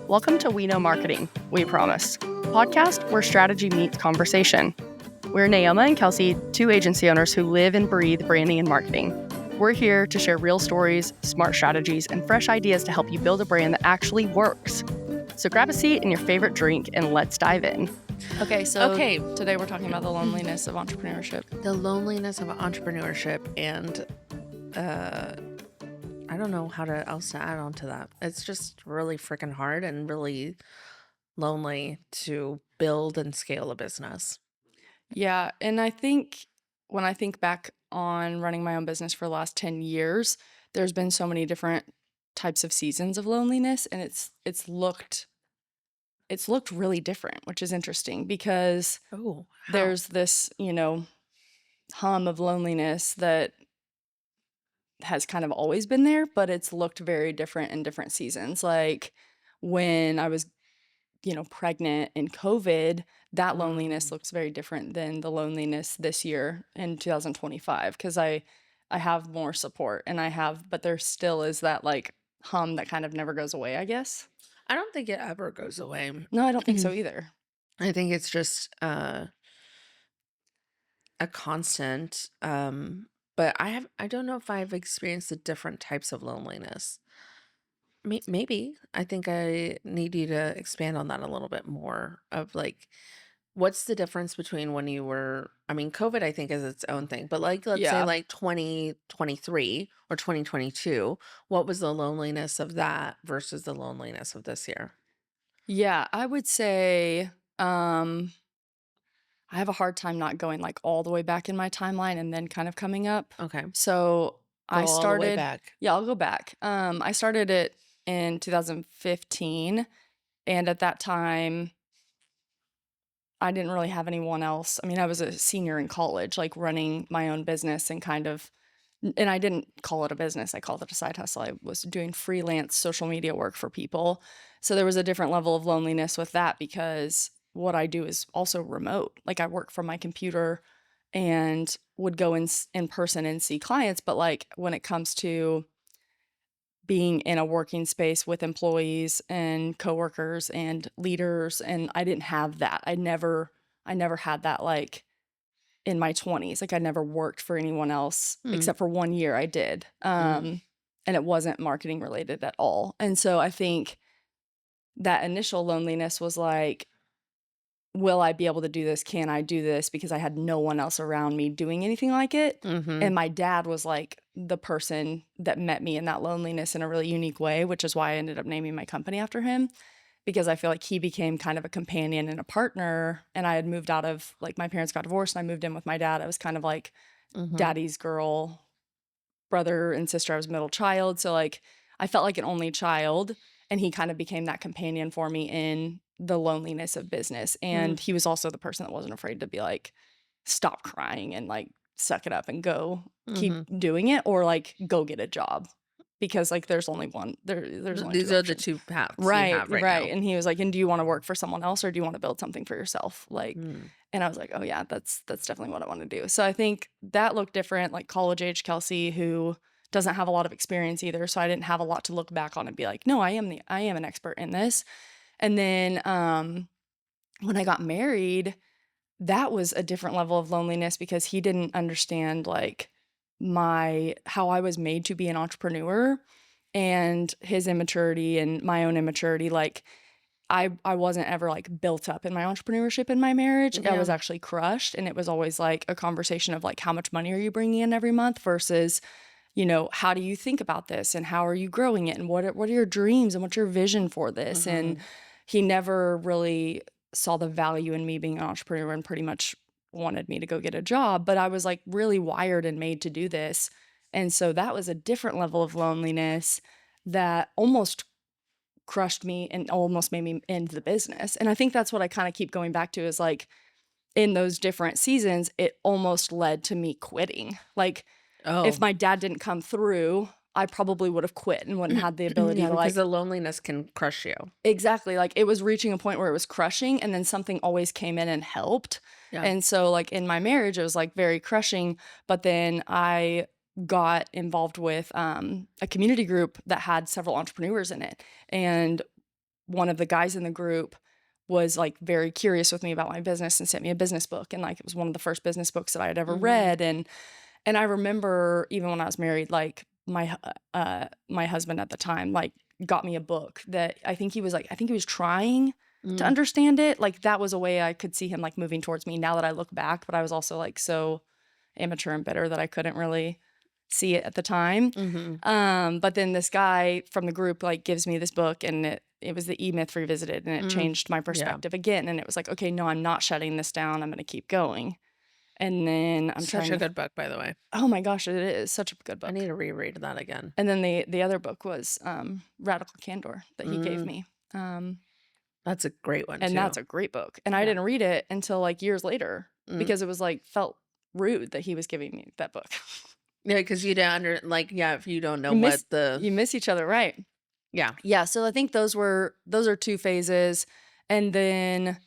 Welcome to We Know Marketing, We Promise, podcast where strategy meets conversation. We're Naoma and Kelsey, two agency owners who live and breathe branding and marketing. We're here to share real stories, smart strategies, and fresh ideas to help you build a brand that actually works. So grab a seat and your favorite drink and let's dive in. Okay, today we're talking about the loneliness of entrepreneurship. The loneliness of entrepreneurship, and I don't know how else to add on to that. It's just really freaking hard and really lonely to build and scale a business. Yeah, and I think when I think back on running my own business for the last 10 years, there's been so many different types of seasons of loneliness, and it's looked really different, which is interesting because Oh, there's this, hum of loneliness that has kind of always been there, but it's looked very different in different seasons. Like when I was, pregnant in COVID, that loneliness looks very different than the loneliness this year in 2025 because I have more support but there still is that like hum that kind of never goes away, I guess. I don't think it ever goes away. No, I don't think so either. I think it's just a constant. But I don't know if I've experienced the different types of loneliness. Maybe. I think I need you to expand on that a little bit more of like, what's the difference between when you were, COVID, I think is its own thing, but like, let's say Yeah. like 2023 or 2022, what was the loneliness of that versus the loneliness of this year? Yeah, I would say I have a hard time not going like all the way back in my timeline and then kind of coming up. Okay. So Go I all the way started, back. yeah, I'll go back. I started it in 2015, and at that time, I didn't really have anyone else. I mean, I was a senior in college, like running my own business and and I didn't call it a business. I called it a side hustle. I was doing freelance social media work for people. So there was a different level of loneliness with that because what I do is also remote. Like I work from my computer and would go in person and see clients. But like when it comes to being in a working space with employees and coworkers and leaders, and I didn't have that. I never had that like in my 20s. Like I never worked for anyone else except for 1 year I did. And it wasn't marketing related at all. And so I think that initial loneliness was like, will I be able to do this? Can I do this? Because I had no one else around me doing anything like it. And my dad was like the person that met me in that loneliness in a really unique way, which is why I ended up naming my company after him, because I feel like he became kind of a companion and a partner. And I had moved out of, like, my parents got divorced and I moved in with my dad. I was kind of like daddy's girl, brother and sister. I was middle child. So like I felt like an only child, and he kind of became that companion for me in the loneliness of business. And he was also the person that wasn't afraid to be like, stop crying and like suck it up and go keep doing it, or like go get a job, because like there's only one there's only These two are options. the two paths Right, you have right right. now. And he was like, and do you want to work for someone else or do you want to build something for yourself? Like, and I was like, oh yeah, that's definitely what I want to do. So I think that looked different, like college age Kelsey, who doesn't have a lot of experience either. So I didn't have a lot to look back on and be like, no, I am an expert in this. And then when I got married, that was a different level of loneliness because he didn't understand like how I was made to be an entrepreneur, and his immaturity and my own immaturity. Like I wasn't ever like built up in my entrepreneurship in my marriage. I was actually crushed, and it was always like a conversation of like, how much money are you bringing in every month versus, how do you think about this and how are you growing it and what are your dreams and what's your vision for this? And he never really saw the value in me being an entrepreneur and pretty much wanted me to go get a job. But I was like really wired and made to do this. And so that was a different level of loneliness that almost crushed me and almost made me end the business. And I think that's what I kind of keep going back to, is like in those different seasons, it almost led to me quitting. Like if my dad didn't come through, I probably would have quit and wouldn't have the ability to like. Because the loneliness can crush you. Exactly. Like it was reaching a point where it was crushing, and then something always came in and helped. Yeah. And so like in my marriage, it was like very crushing. But then I got involved with a community group that had several entrepreneurs in it. And one of the guys in the group was like very curious with me about my business and sent me a business book. And like, it was one of the first business books that I had ever read. And I remember even when I was married, like my husband at the time, like got me a book that I think he was trying to understand it. Like that was a way I could see him like moving towards me now that I look back. But I was also like so immature and bitter that I couldn't really see it at the time. But then this guy from the group like gives me this book, and it was the E-Myth Revisited, and it changed my perspective again. And it was like, okay, no, I'm not shutting this down. I'm going to keep going. And then I'm Such a good book, by the way. Oh my gosh, it is such a good book. I need to reread that again. And then the other book was Radical Candor that he gave me. That's a great one, and too. that's a great book. And I didn't read it until like years later because it was like felt rude that he was giving me that book. Yeah, because you don't if you don't know you miss each other, right? Yeah. So I think those are 2 phases, and then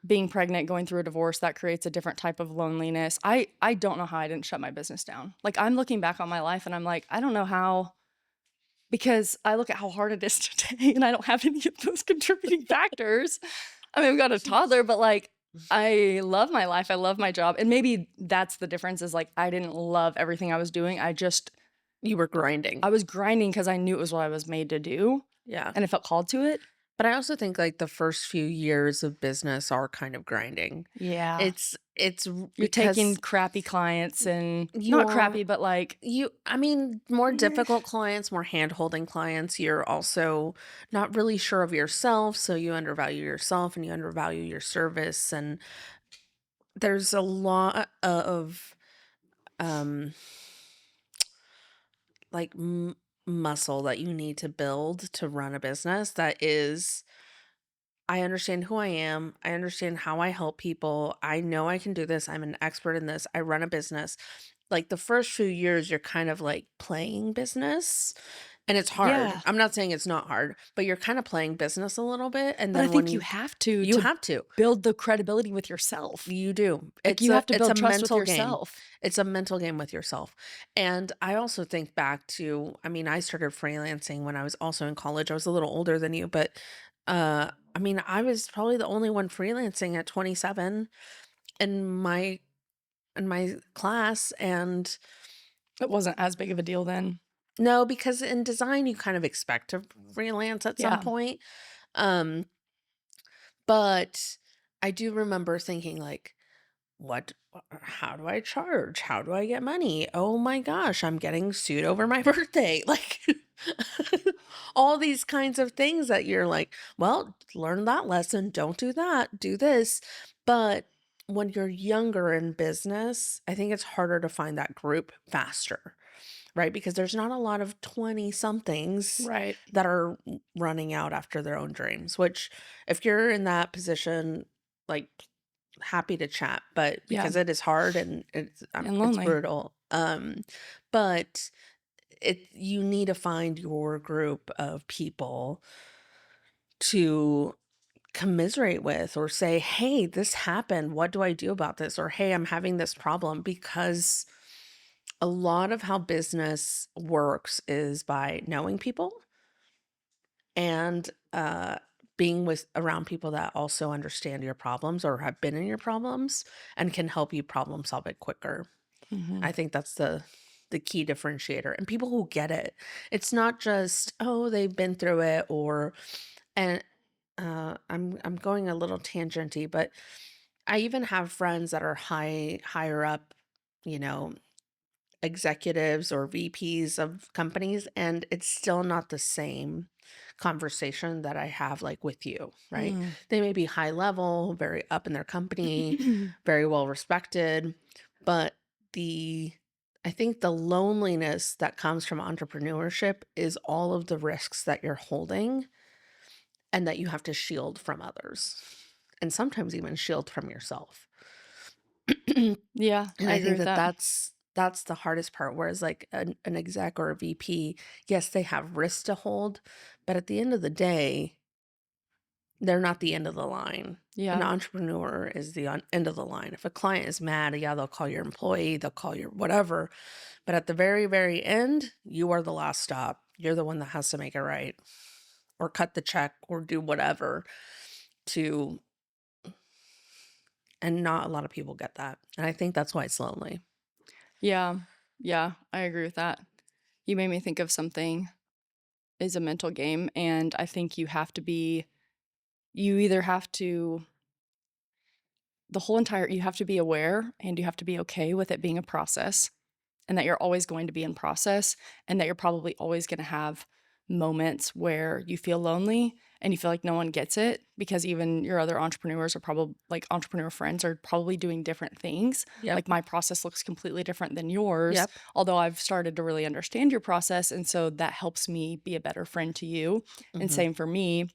being pregnant, going through a divorce, that creates a different type of loneliness. I don't know how I didn't shut my business down. Like I'm looking back on my life and I'm like, I don't know how, because I look at how hard it is today and I don't have any of those contributing factors. I mean, I've got a toddler, but like I love my life. I love my job. And maybe that's the difference, is like I didn't love everything I was doing. You were grinding. I was grinding because I knew it was what I was made to do. Yeah. And I felt called to it. But I also think like the first few years of business are kind of grinding. Yeah. It's You're taking crappy clients, and not crappy, but like more difficult clients, more hand-holding clients. You're also not really sure of yourself, so you undervalue yourself and you undervalue your service, and there's a lot of like muscle that you need to build to run a business that is, I understand who I am. I understand how I help people. I know I can do this. I'm an expert in this. I run a business. Like the first few years, you're kind of like playing business, and it's hard. Yeah. I'm not saying it's not hard, but you're kind of playing business a little bit. And but then I think you have to. You have to build the credibility with yourself. You do. Like you have to build trust with game. yourself. It's a mental game with yourself. And I also think back to, I started freelancing when I was also in college. I was a little older than you, but I was probably the only one freelancing at 27 in my class, and it wasn't as big of a deal then. No, because in design you kind of expect to freelance at some point. But I do remember thinking like, how do I charge? How do I get money? Oh my gosh, I'm getting sued over my birthday. Like all these kinds of things that you're like, well, learn that lesson. Don't do that. Do this. But when you're younger in business, I think it's harder to find that group faster, right? Because there's not a lot of 20 somethings that are running out after their own dreams, which if you're in that position, like, happy to chat, but because it is hard and it's brutal. But you need to find your group of people to commiserate with, or say, hey, this happened. What do I do about this? Or, hey, I'm having this problem. Because a lot of how business works is by knowing people and being around people that also understand your problems or have been in your problems and can help you problem solve it quicker. I think that's the key differentiator. And people who get it. It's not just, oh, they've been through it, I'm going a little tangenty, but I even have friends that are higher up, executives or VPs of companies, and it's still not the same conversation that I have like with you, right? They may be high level, very up in their company, very well respected, but I think the loneliness that comes from entrepreneurship is all of the risks that you're holding and that you have to shield from others, and sometimes even shield from yourself. Yeah, And I think that's the hardest part. Whereas like an exec or a VP, yes, they have risks to hold, but at the end of the day, they're not the end of the line. An entrepreneur is the end of the line. If a client is mad, they'll call your employee, they'll call your whatever. But at the very, very end, you are the last stop. You're the one that has to make it right. or cut the check or do whatever to, and not a lot of people get that. And I think that's why it's lonely. Yeah. Yeah, I agree with that. You made me think of something is a mental game, and I think you either have to you have to be aware and you have to be okay with it being a process, and that you're always going to be in process, and that you're probably always going to have moments where you feel lonely and you feel like no one gets it, because even your other entrepreneurs are probably like entrepreneur friends are probably doing different things. Yep. Like my process looks completely different than yours, Yep. although I've started to really understand your process, and so that helps me be a better friend to you. And same for me,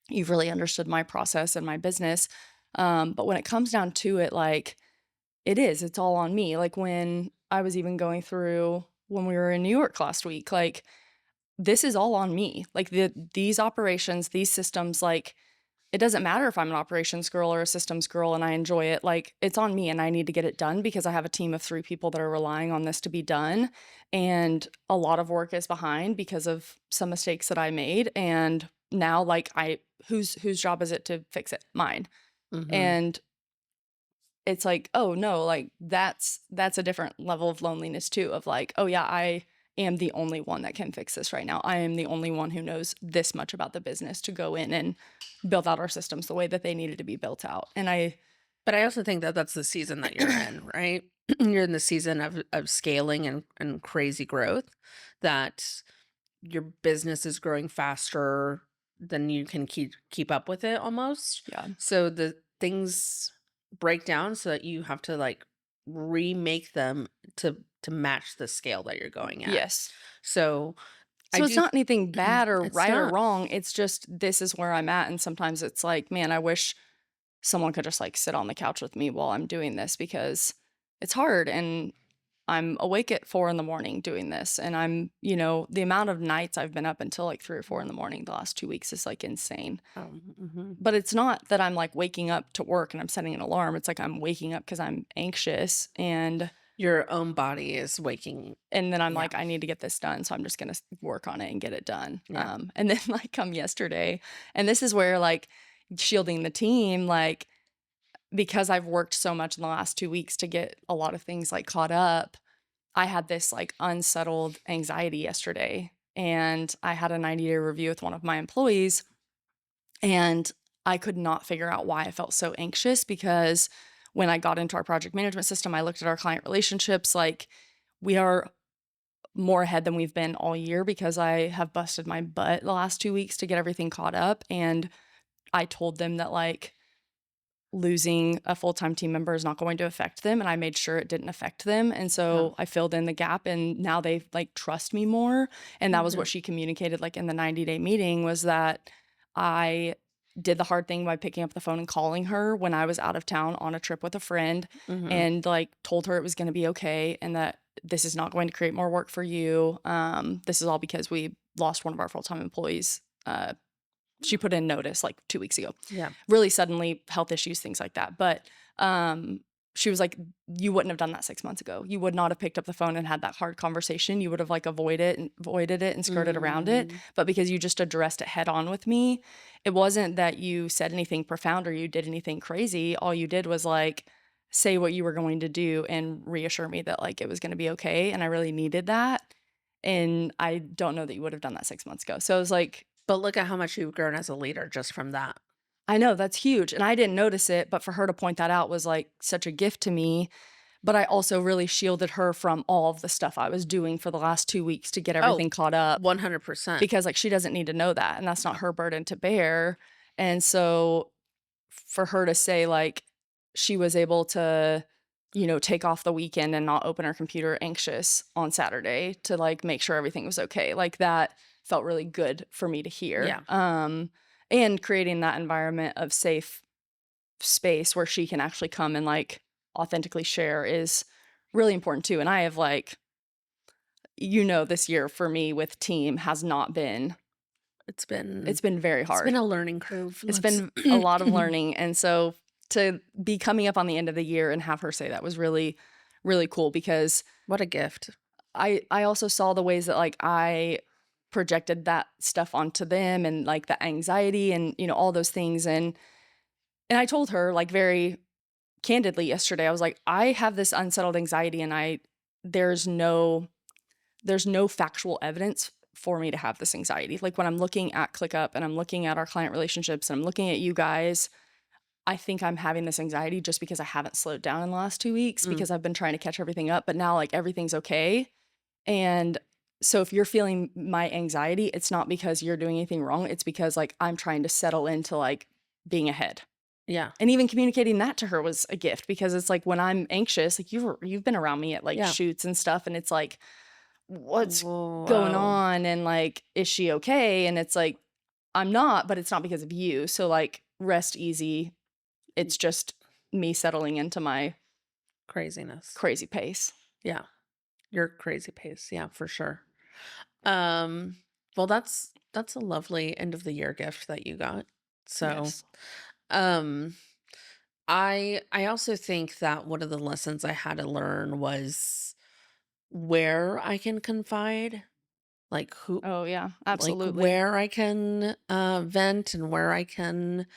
you've really understood my process and my business. But when it comes down to it, like it's all on me. Like when I was even going through when we were in New York last week, like this is all on me. Like these operations, these systems, like it doesn't matter if I'm an operations girl or a systems girl and I enjoy it. Like it's on me and I need to get it done because I have a team of 3 people that are relying on this to be done. And a lot of work is behind because of some mistakes that I made. And now like whose job is it to fix it? Mine. Mhm. And it's like, oh no, like that's a different level of loneliness too, of like, oh yeah, I am the only one that can fix this right now. I am the only one who knows this much about the business to go in and build out our systems the way that they needed to be built out. But I also think that that's the season that you're in, right? You're in the season of scaling and crazy growth, that your business is growing faster than you can keep up with it almost. Yeah. So the things break down so that you have to like remake them to match the scale that you're going at. Yes. So So it's not anything bad or It's right or not. wrong. It's just this is where I'm at. And sometimes it's like, man, I wish someone could just like sit on the couch with me while I'm doing this, because it's hard. And I'm awake at 4 a.m. doing this. And I'm, the amount of nights I've been up until like 3 or 4 a.m. the last 2 weeks is like insane. But it's not that I'm like waking up to work and I'm setting an alarm. It's like I'm waking up because I'm anxious, and Your own body is waking. then I'm Yeah. like, I need to get this done. So I'm just going to work on it and get it done. Yeah. And then like come yesterday, and this is where like shielding the team, like, because I've worked so much in the last 2 weeks to get a lot of things like caught up, I had this like unsettled anxiety yesterday, and I had a 90-day review with one of my employees, and I could not figure out why I felt so anxious, because when I got into our project management system, I looked at our client relationships, like we are more ahead than we've been all year, because I have busted my butt the last 2 weeks to get everything caught up. And I told them that like losing a full-time team member is not going to affect them, and I made sure it didn't affect them. And so I filled in the gap, and now they like trust me more. And that was what she communicated like in the 90-day meeting, was that I did the hard thing by picking up the phone and calling her when I was out of town on a trip with a friend, and like told her it was going to be okay, and that this is not going to create more work for you. This is all because we lost one of our full-time employees. She put in notice like 2 weeks ago. Yeah. Really suddenly, health issues, things like that. But she was like, you wouldn't have done that 6 months ago. You would not have picked up the phone and had that hard conversation. You would have like avoided it and skirted around it. But because you just addressed it head on with me, it wasn't that you said anything profound or you did anything crazy. All you did was like say what you were going to do and reassure me that like it was going to be okay. And I really needed that. And I don't know that you would have done that 6 months ago. So it was like, But look at how much you've grown as a leader just from that. I know, that's huge. And I didn't notice it, but for her to point that out was like such a gift to me. But I also really shielded her from all of the stuff I was doing for the last 2 weeks to get everything caught up. 100%. Because like she doesn't need to know that, and that's not her burden to bear. And so for her to say like she was able to, take off the weekend and not open her computer anxious on Saturday to like make sure everything was okay, like that felt really good for me to hear. Yeah. And creating that environment of safe space where she can actually come and like authentically share is really important too. And I have like, this year for me with team has not been, It's been very hard. It's been a learning curve. It's been a lot of learning. And so to be coming up on the end of the year and have her say that was really, really cool, because what a gift. I also saw the ways that like I projected that stuff onto them, and like the anxiety and, you know, all those things. And I told her like very candidly yesterday, I was like, I have this unsettled anxiety, and there's no factual evidence for me to have this anxiety. Like when I'm looking at ClickUp and I'm looking at our client relationships and I'm looking at you guys, I think I'm having this anxiety just because I haven't slowed down in the last 2 weeks because I've been trying to catch everything up, but now like everything's okay. And so if you're feeling my anxiety, it's not because you're doing anything wrong. It's because like I'm trying to settle into like being ahead. Yeah. And even communicating that to her was a gift, because it's like when I'm anxious, like you've been around me at like shoots and stuff, and it's like, what's going on? And like, is she okay? And it's like, I'm not, but it's not because of you. So like, rest easy. It's just me settling into my Craziness. crazy pace. Yeah. Your crazy pace. Yeah, for sure. Well, that's a lovely end of the year gift that you got. So, Yes. I also think that one of the lessons I had to learn was where I can confide, like who, Oh yeah, like absolutely. where I can vent and where I can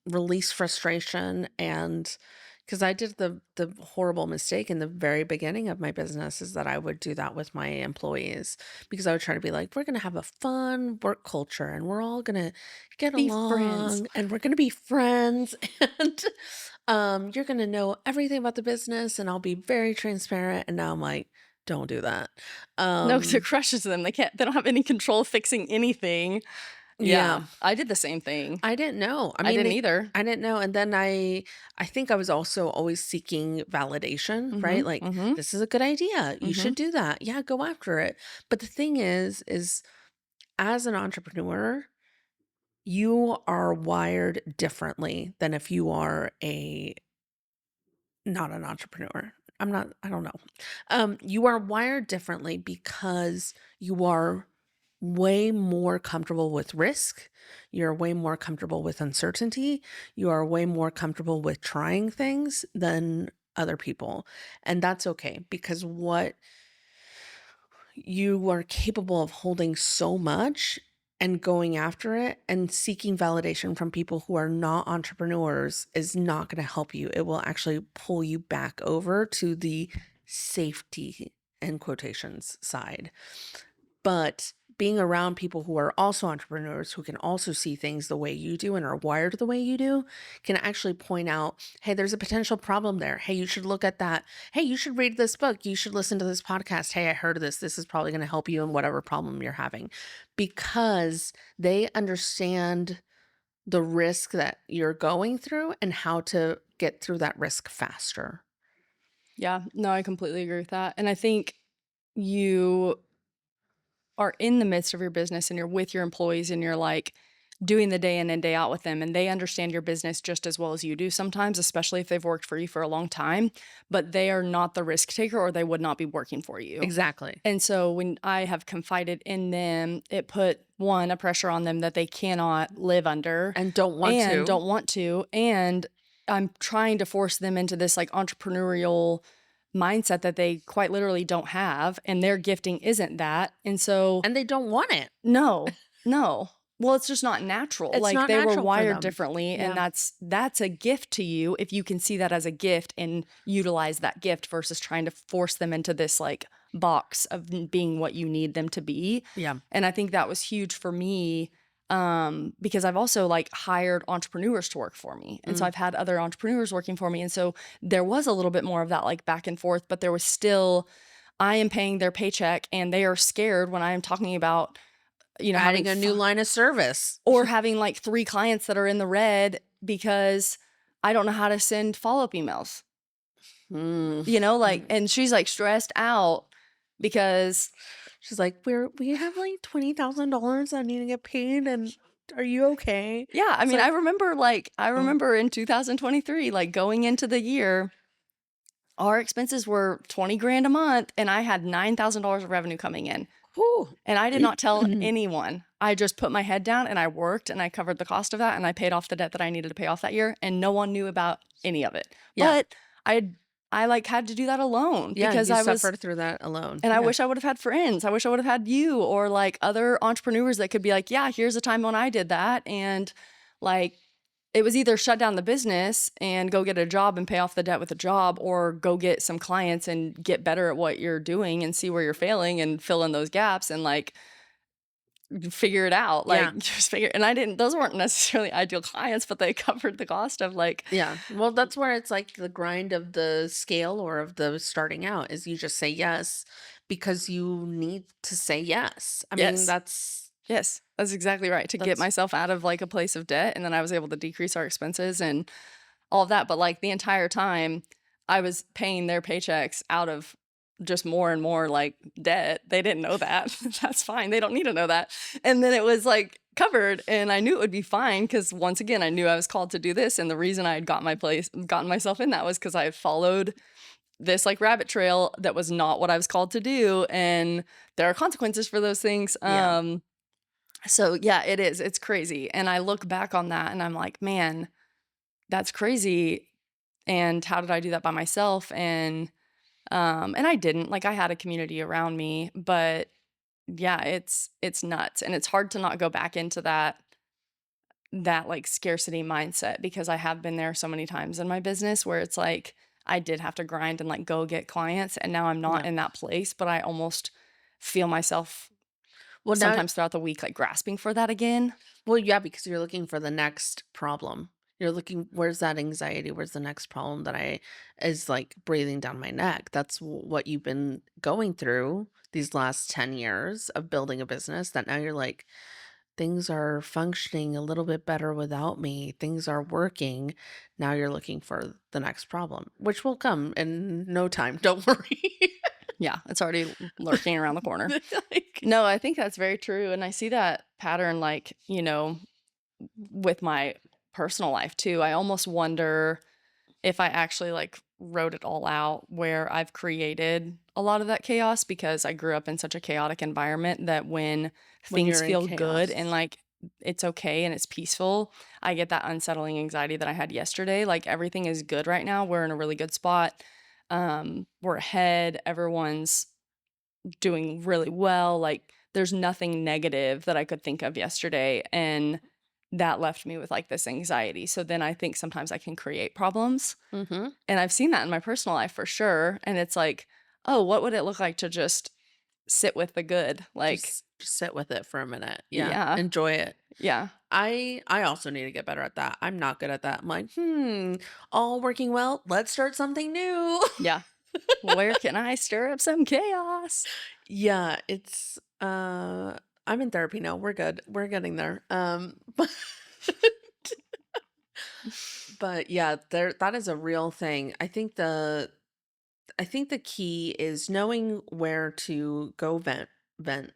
release frustration. And because I did the horrible mistake in the very beginning of my business, is that I would do that with my employees, because I would try to be like, we're going to have a fun work culture and we're all going to get Be along friends. and we're going to be friends, and you're going to know everything about the business and I'll be very transparent. And now I'm like, don't do that. No, because it crushes them. They don't have any control of fixing anything. Yeah, I did the same thing. I didn't know. I I mean, didn't either. I didn't know. And then I think I was also always seeking validation, right? Like, this is a good idea. You should do that. Yeah, go after it. But the thing is as an entrepreneur, you are wired differently than if you are not an entrepreneur. I don't know. You are wired differently because you are way more comfortable with risk. You're way more comfortable with uncertainty. You are way more comfortable with trying things than other people. And that's okay, because what you are capable of holding so much and going after it and seeking validation from people who are not entrepreneurs is not going to help you. It will actually pull you back over to the safety, in quotations, side. But being around people who are also entrepreneurs, who can also see things the way you do and are wired the way you do, can actually point out, hey, there's a potential problem there. Hey, you should look at that. Hey, you should read this book. You should listen to this podcast. Hey, I heard of this. This is probably going to help you in whatever problem you're having, because they understand the risk that you're going through and how to get through that risk faster. Yeah, no, I completely agree with that. And I think you are in the midst of your business and you're with your employees and you're like doing the day in and day out with them, and they understand your business just as well as you do sometimes, especially if they've worked for you for a long time, but they are not the risk taker or they would not be working for you. Exactly. And so when I have confided in them, it put a pressure on them that they cannot live under And don't want to. And I'm trying to force them into this like entrepreneurial mindset that they quite literally don't have, and their gifting isn't that. And so And they don't want it. no. Well, it's just not natural. It's like not they were natural for wired them. differently, Yeah. and that's a gift to you if you can see that as a gift and utilize that gift versus trying to force them into this like box of being what you need them to be. Yeah. And I think that was huge for me, because I've also like hired entrepreneurs to work for me. And so I've had other entrepreneurs working for me. And so there was a little bit more of that like back and forth, but there was still, I am paying their paycheck and they are scared when I am talking about, you know, adding a new line of service or having like 3 clients that are in the red because I don't know how to send follow-up emails. You know, like, and she's like stressed out because she's like, we have like $20,000 I need to get paid, and are you okay? yeah, I mean, like- I remember in 2023, like going into the year, our expenses were 20 grand a month and I had $9,000 of revenue coming in. Whew. And I did not tell anyone. I just put my head down and I worked and I covered the cost of that and I paid off the debt that I needed to pay off that year, and no one knew about any of it. Yeah. But I had I like had to do that alone Yeah, because you I was, suffered through that alone. and I Yeah. wish I would have had friends. I wish I would have had you or like other entrepreneurs that could be like, yeah, here's a time when I did that. And like, it was either shut down the business and go get a job and pay off the debt with a job, or go get some clients and get better at what you're doing and see where you're failing and fill in those gaps and like figure it out. Yeah. Like just figure, and those weren't necessarily ideal clients, but they covered the cost of like, Yeah. Well, that's where it's like the grind of the scale or of the starting out is you just say yes because you need to say yes. I mean, yes, that's exactly right. To get that's myself out of like a place of debt. And then I was able to decrease our expenses and all of that. But like the entire time I was paying their paychecks out of just more and more like debt. They didn't know that. That's fine. They don't need to know that. And then it was like covered, and I knew it would be fine because once again, I knew I was called to do this. And the reason I had gotten myself in that was because I had followed this like rabbit trail that was not what I was called to do. And there are consequences for those things. yeah. So yeah, it is. It's crazy. And I look back on that and I'm like, man, that's crazy. And how did I do that by myself? And I didn't. Like I had a community around me, but yeah, it's nuts. And it's hard to not go back into that like scarcity mindset because I have been there so many times in my business where it's like I did have to grind and like go get clients, and now I'm not Yeah. in that place, but I almost feel myself Well, now, sometimes throughout the week like grasping for that again. well, yeah, because you're looking for the next problem. You're looking, where's that anxiety? Where's the next problem that is like breathing down my neck? That's what you've been going through these last 10 years of building a business that now you're like, things are functioning a little bit better without me. Things are working. Now you're looking for the next problem, which will come in no time. Don't worry. Yeah, it's already lurking around the corner. Like, No, I think that's very true. And I see that pattern, like, with my personal life too. I almost wonder if I actually like wrote it all out where I've created a lot of that chaos because I grew up in such a chaotic environment that when when things you're in feel good and chaos. like it's okay and it's peaceful, I get that unsettling anxiety that I had yesterday. Like everything is good right now. We're in a really good spot. We're ahead. Everyone's doing really well. Like there's nothing negative that I could think of yesterday. And that left me with like this anxiety. So then I think sometimes I can create problems. Mm-hmm. And I've seen that in my personal life for sure. And it's like, oh, what would it look like to just sit with the good? Like, Just sit with it for a minute. Yeah. yeah, Enjoy it. yeah, I also need to get better at that. I'm not good at that. I'm like, all working well. Let's start something new. yeah. Where can I stir up some chaos? Yeah, it's I'm in therapy now. We're good. We're getting there. But yeah, that is a real thing. I think the key is knowing where to go vent.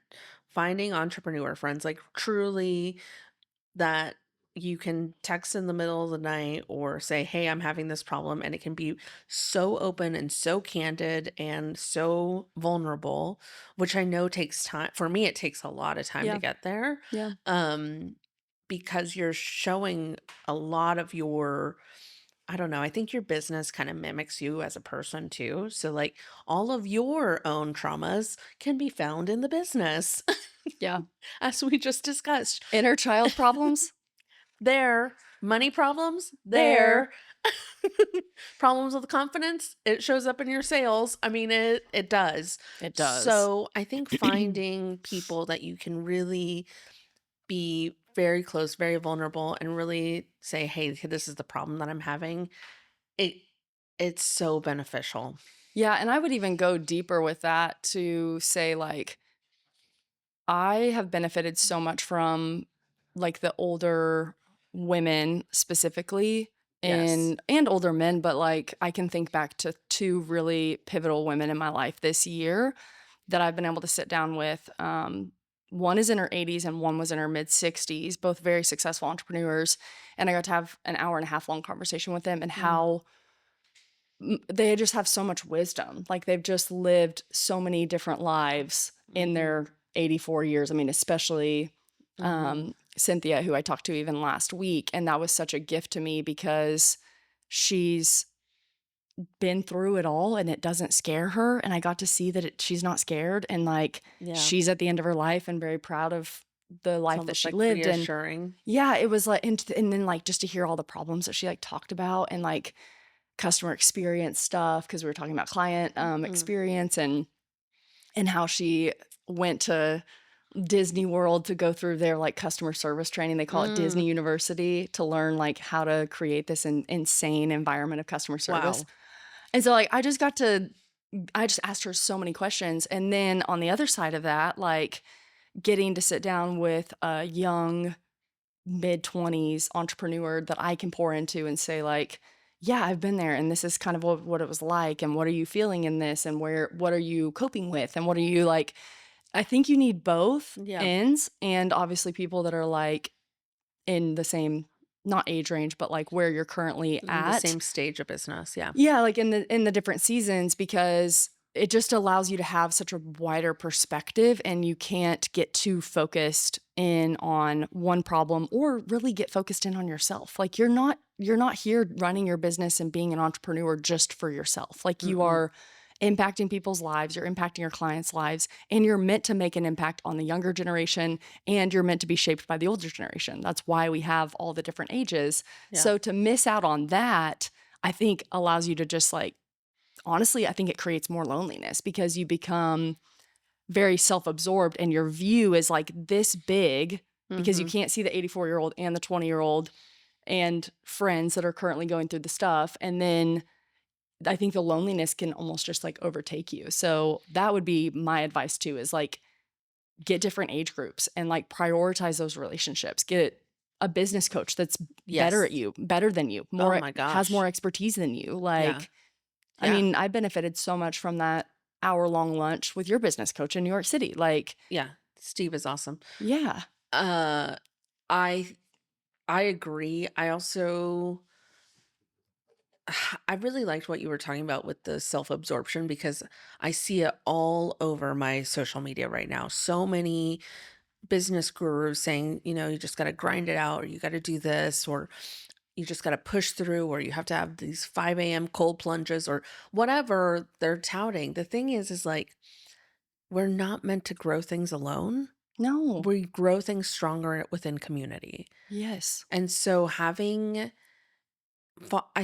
Finding entrepreneur friends, like truly that you can text in the middle of the night or say, "Hey, I'm having this problem," and it can be so open and so candid and so vulnerable, which I know takes time. For me, it takes a lot of time to Yeah, get there. yeah, Um because you're showing a lot of your, I don't know, I think your business kind of mimics you as a person too. So like all of your own traumas can be found in the business. yeah. As we just discussed. Inner child problems? There. Money problems? There. There. Problems with confidence? It shows up in your sales. I mean, it does. It does. So I think finding people that you can really be very close, very vulnerable, and really say, "Hey, this is the problem that I'm having." It it's so beneficial. Yeah, and I would even go deeper with that to say, like, I have benefited so much from like the older women specifically Yes. and older men, but like I can think back to two really pivotal women in my life this year that I've been able to sit down with. One is in her 80s and one was in her mid 60s, both very successful entrepreneurs. And I got to have an hour and a half long conversation with them and Mm. how they just have so much wisdom. Like they've just lived so many different lives in Mhm. their 84 years. I mean, especially Mhm. Cynthia, who I talked to even last week. And that was such a gift to me because she's been through it all and it doesn't scare her. And I got to see that she's not scared and like Yeah. she's at the end of her life and very proud of the It's life that almost she like lived. And reassuring. yeah, it was like, and then like just to hear all the problems that she like talked about and like customer experience stuff, because we were talking about client Mm. experience and how she went to Disney World to go through their like customer service training. They call it Disney Mm. University, to learn like how to create this insane environment of customer service. Wow. And so like I just asked her so many questions. And then on the other side of that, like getting to sit down with a young mid-20s entrepreneur that I can pour into and say like, yeah, I've been there and this is kind of what it was like, and what are you feeling in this, and what are you coping with, and what are you like. I think you need both Yeah. ends, and obviously people that are like in the same, not age range, but like where you're currently In the at. same stage of business. Yeah. Yeah, like in the different seasons, because it just allows you to have such a wider perspective, and you can't get too focused in on one problem, or really get focused in on yourself. Like you're not here running your business and being an entrepreneur just for yourself. Like you Mm-mm. are impacting people's lives, you're impacting your clients' lives, and you're meant to make an impact on the younger generation, and you're meant to be shaped by the older generation. That's why we have all the different ages. Yeah. So to miss out on that, I think allows you to just like, honestly, I think it creates more loneliness, because you become very self-absorbed and your view is like this big, because you Mm-hmm. can't see the 84-year-old and the 20-year-old and friends that are currently going through the stuff. And then I think the loneliness can almost just like overtake you. So that would be my advice too, is like get different age groups and like prioritize those relationships. Get a business coach that's better Yes. at you, better than you, Oh more my has more gosh. expertise than you. Yeah. Like, I Yeah. mean, I benefited so much from that hour-long lunch with your business coach in New York City. Like, Yeah. Steve is awesome. yeah. Uh, I I agree. I also I really liked what you were talking about with the self-absorption, because I see it all over my social media right now. So many business gurus saying, you just got to grind it out, or you got to do this, or you just got to push through, or you have to have these 5 a.m. cold plunges, or whatever they're touting. The thing is like, we're not meant to grow things alone. No. We grow things stronger within community. Yes. And so I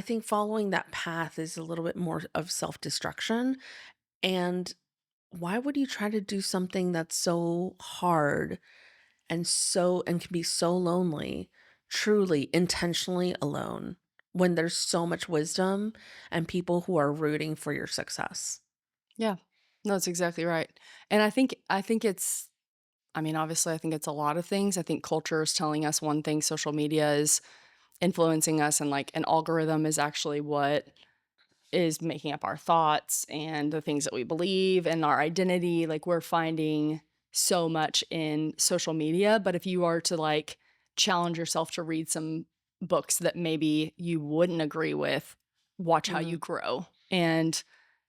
think following that path is a little bit more of self-destruction. And why would you try to do something that's so hard and can be so lonely, truly intentionally alone, when there's so much wisdom and people who are rooting for your success? Yeah. No, that's exactly right. And I think it's, I mean, obviously, I think it's a lot of things. I think culture is telling us one thing, social media is influencing us, and like an algorithm is actually what is making up our thoughts and the things that we believe and our identity. Like we're finding so much in social media, but if you are to like challenge yourself to read some books that maybe you wouldn't agree with, watch how you Mhm. grow, and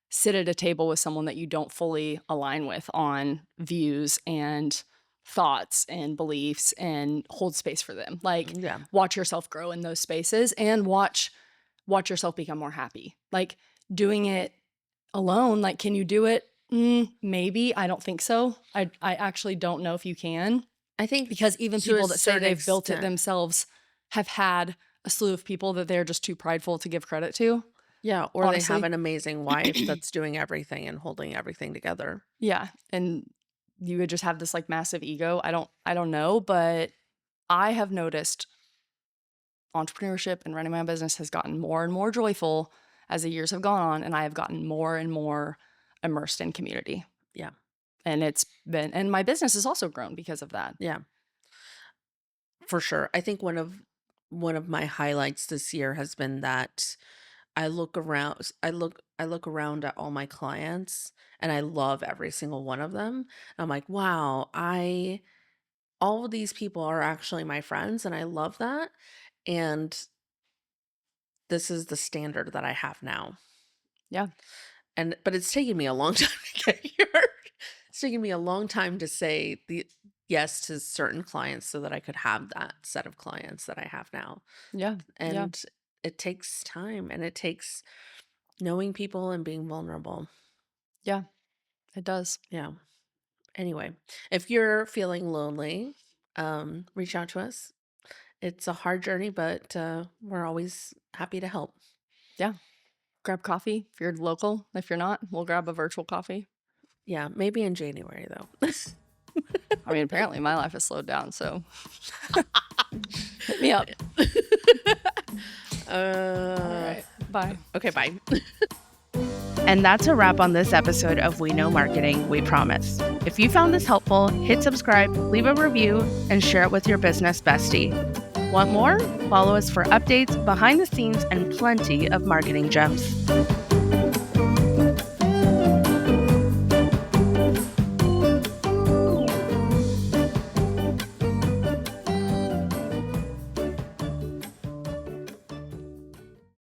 sit at a table with someone that you don't fully align with on views and thoughts and beliefs, and hold space for them. Like Yeah. watch yourself grow in those spaces, and watch yourself become more happy. Like doing it alone, like can you do it? Maybe. I don't think so. I actually don't know if you can, I think because even to a people that say certain they've built it extent. themselves have had a slew of people that they're just too prideful to give credit to, Yeah, or they have honestly. an amazing wife that's doing everything and holding everything together. Yeah, and you would just have this like massive ego. I don't know, but I have noticed entrepreneurship and running my own business has gotten more and more joyful as the years have gone on, and I have gotten more and more immersed in community. Yeah. And and my business has also grown because of that. Yeah. For sure. I think one of my highlights this year has been that I look around at all my clients, and I love every single one of them. I'm like, wow, I all of these people are actually my friends, and I love that. And this is the standard that I have now. Yeah. But it's taken me a long time to get here. It's taken me a long time to say the yes to certain clients so that I could have that set of clients that I have now. Yeah. Yeah. And it takes time, and it takes knowing people and being vulnerable. Yeah, it does. Yeah. Anyway, if you're feeling lonely, reach out to us. It's a hard journey, but we're always happy to help. Yeah. Grab coffee if you're local. If you're not, we'll grab a virtual coffee. Yeah, maybe in January, though. I mean, apparently my life has slowed down, so hit me up. All right. Bye. Okay, bye. And that's a wrap on this episode of We Know Marketing, We Promise. If you found this helpful, hit subscribe, leave a review, and share it with your business bestie. Want more? Follow us for updates, behind the scenes, and plenty of marketing gems.